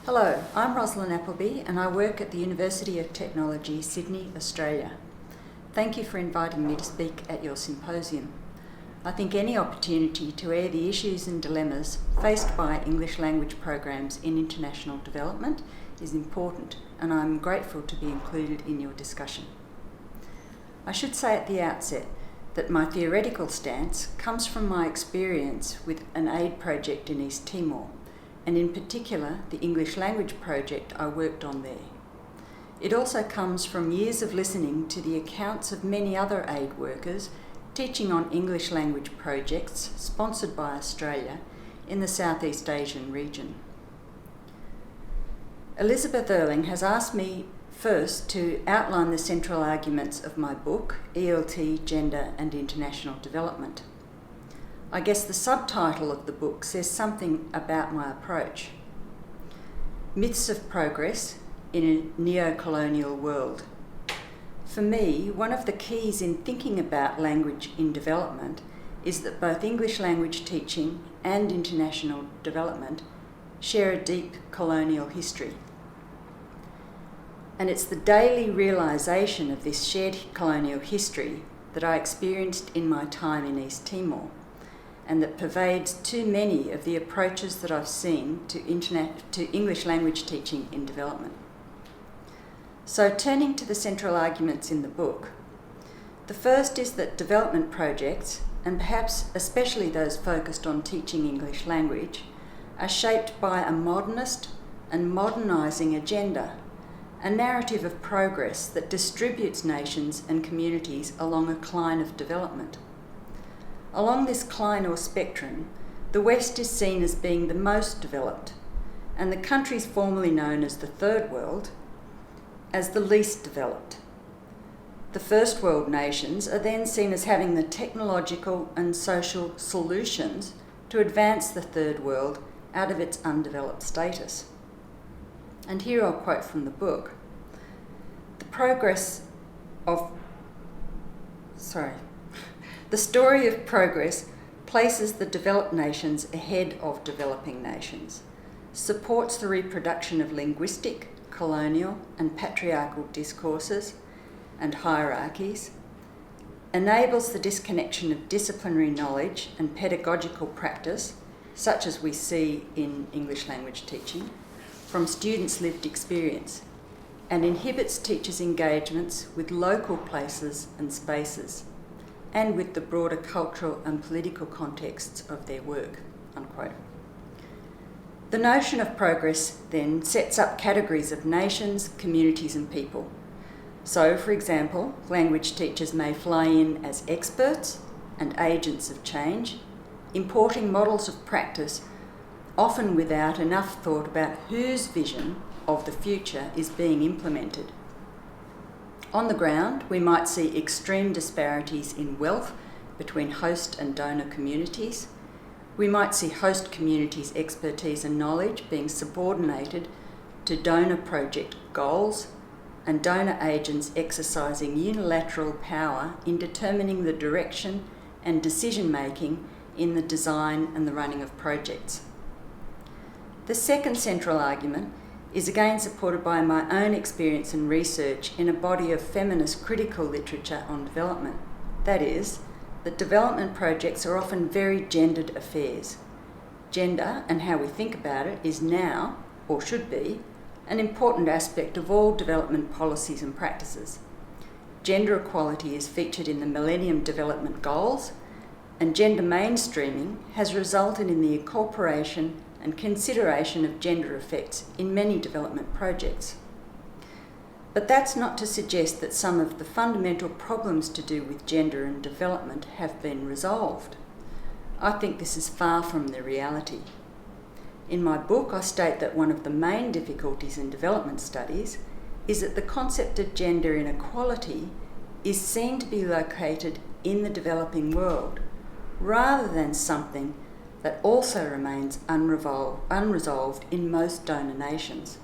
Hello, I'm Roslyn Appleby and I work at the University of Technology, Sydney, Australia. Thank you for inviting me to speak at your symposium. I think any opportunity to air the issues and dilemmas faced by English language programs in international development is important, and I'm grateful to be included in your discussion. I should say at the outset that my theoretical stance comes from my experience with an aid project in East Timor, and in particular the English language project I worked on there. It also comes from years of listening to the accounts of many other aid workers teaching on English language projects sponsored by Australia in the Southeast Asian region. Elizabeth Erling has asked me first to outline the central arguments of my book, ELT, Gender and International Development. I guess the subtitle of the book says something about my approach. Myths of Progress in a Neo-Colonial World. For me, one of the keys in thinking about language in development is that both English language teaching and international development share a deep colonial history. And it's the daily realisation of this shared colonial history that I experienced in my time in East Timor, and that pervades too many of the approaches that I've seen to English language teaching in development. So turning to the central arguments in the book, the first is that development projects, and perhaps especially those focused on teaching English language, are shaped by a modernist and modernising agenda, a narrative of progress that distributes nations and communities along a cline of development. Along this cline or spectrum, the West is seen as being the most developed, and the countries formerly known as the Third World as the least developed. The First World nations are then seen as having the technological and social solutions to advance the Third World out of its undeveloped status. And here I'll quote from the book. The story of progress places the developed nations ahead of developing nations, supports the reproduction of linguistic, colonial and patriarchal discourses and hierarchies, enables the disconnection of disciplinary knowledge and pedagogical practice, such as we see in English language teaching, from students' lived experience, and inhibits teachers' engagements with local places and spaces, and with the broader cultural and political contexts of their work, unquote. The notion of progress then sets up categories of nations, communities and people. So, for example, language teachers may fly in as experts and agents of change, importing models of practice, often without enough thought about whose vision of the future is being implemented. On the ground, we might see extreme disparities in wealth between host and donor communities. We might see host communities' expertise and knowledge being subordinated to donor project goals, and donor agents exercising unilateral power in determining the direction and decision-making in the design and the running of projects. The second central argument is again supported by my own experience and research in a body of feminist critical literature on development. That is, that development projects are often very gendered affairs. Gender, and how we think about it, is now, or should be, an important aspect of all development policies and practices. Gender equality is featured in the Millennium Development Goals, and gender mainstreaming has resulted in the incorporation and consideration of gender effects in many development projects. But that's not to suggest that some of the fundamental problems to do with gender and development have been resolved. I think this is far from the reality. In my book, I state that one of the main difficulties in development studies is that the concept of gender inequality is seen to be located in the developing world, rather than something that also remains unresolved in most donor nations.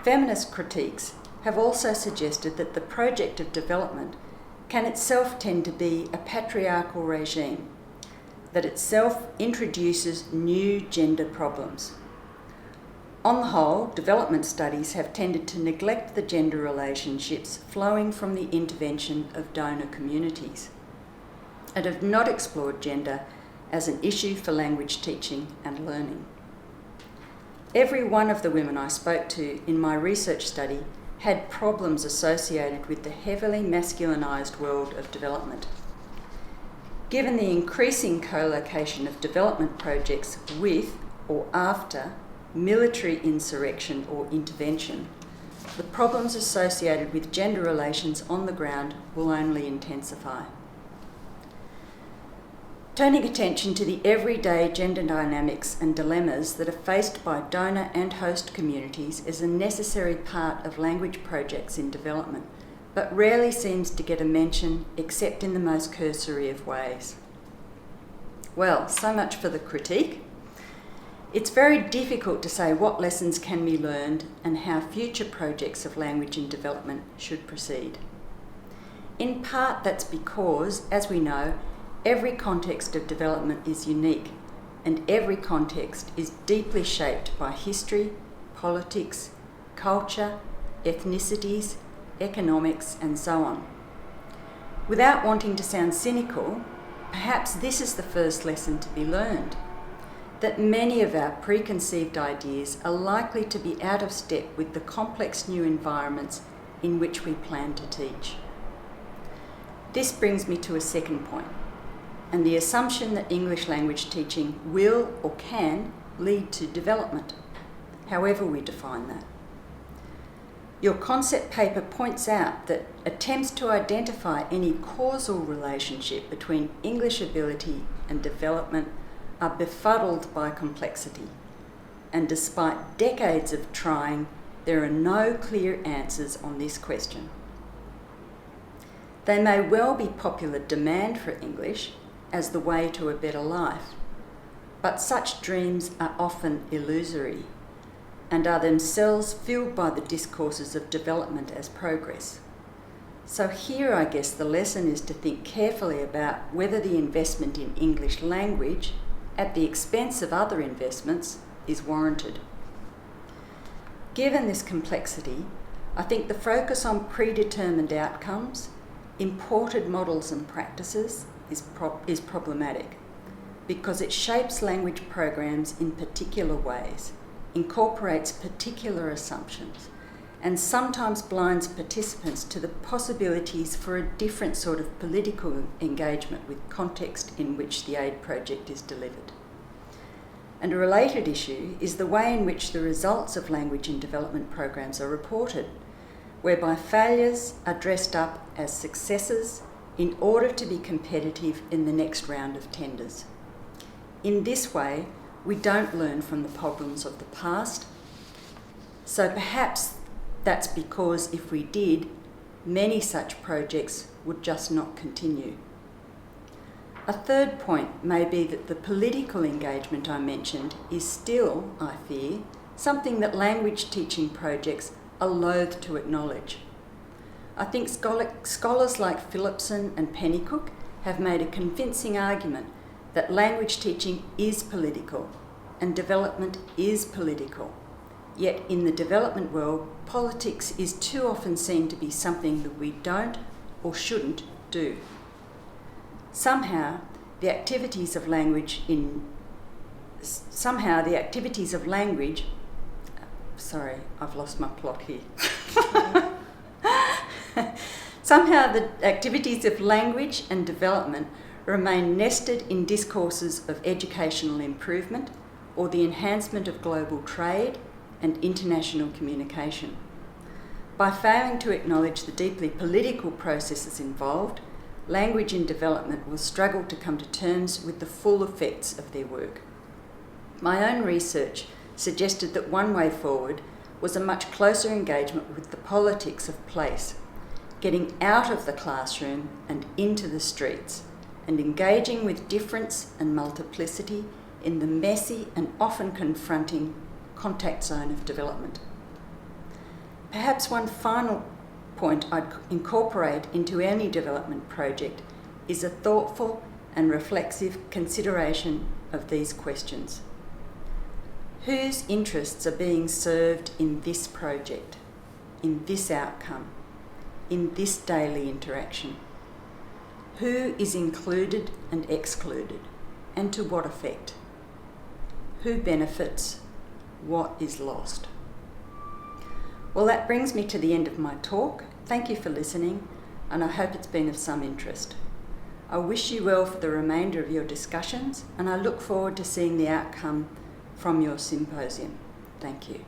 Feminist critiques have also suggested that the project of development can itself tend to be a patriarchal regime that itself introduces new gender problems. On the whole, development studies have tended to neglect the gender relationships flowing from the intervention of donor communities and have not explored gender as an issue for language teaching and learning. Every one of the women I spoke to in my research study had problems associated with the heavily masculinised world of development. Given the increasing co-location of development projects with or after military insurrection or intervention, the problems associated with gender relations on the ground will only intensify. Turning attention to the everyday gender dynamics and dilemmas that are faced by donor and host communities is a necessary part of language projects in development, but rarely seems to get a mention except in the most cursory of ways. Well, so much for the critique. It's very difficult to say what lessons can be learned and how future projects of language in development should proceed. In part, that's because, as we know, every context of development is unique, and every context is deeply shaped by history, politics, culture, ethnicities, economics, and so on. Without wanting to sound cynical, perhaps this is the first lesson to be learned, that many of our preconceived ideas are likely to be out of step with the complex new environments in which we plan to teach. This brings me to a second point, and the assumption that English language teaching will or can lead to development, however we define that. Your concept paper points out that attempts to identify any causal relationship between English ability and development are befuddled by complexity, and despite decades of trying, there are no clear answers on this question. They may well be popular demand for English as the way to a better life, but such dreams are often illusory and are themselves fueled by the discourses of development as progress. So here, I guess, the lesson is to think carefully about whether the investment in English language at the expense of other investments is warranted. Given this complexity, I think the focus on predetermined outcomes, imported models and practices is problematic because it shapes language programs in particular ways, incorporates particular assumptions, and sometimes blinds participants to the possibilities for a different sort of political engagement with context in which the aid project is delivered. And a related issue is the way in which the results of language and development programs are reported, whereby failures are dressed up as successes in order to be competitive in the next round of tenders. In this way, we don't learn from the problems of the past, so perhaps that's because if we did, many such projects would just not continue. A third point may be that the political engagement I mentioned is still, I fear, something that language teaching projects are loath to acknowledge. I think scholars like Phillipson and Pennycook have made a convincing argument that language teaching is political and development is political. Yet in the development world, politics is too often seen to be something that we don't or shouldn't do. Somehow, the activities of language sorry, I've lost my plot here. Somehow the activities of language and development remain nested in discourses of educational improvement or the enhancement of global trade and international communication. By failing to acknowledge the deeply political processes involved, language in development will struggle to come to terms with the full effects of their work. My own research suggested that one way forward was a much closer engagement with the politics of place, getting out of the classroom and into the streets, and engaging with difference and multiplicity in the messy and often confronting contact zone of development. Perhaps one final point I'd incorporate into any development project is a thoughtful and reflexive consideration of these questions. Whose interests are being served in this project, in this outcome, in this daily interaction? Who is included and excluded, and to what effect? Who benefits? What is lost? Well, that brings me to the end of my talk. Thank you for listening, and I hope it's been of some interest. I wish you well for the remainder of your discussions, and I look forward to seeing the outcome from your symposium. Thank you.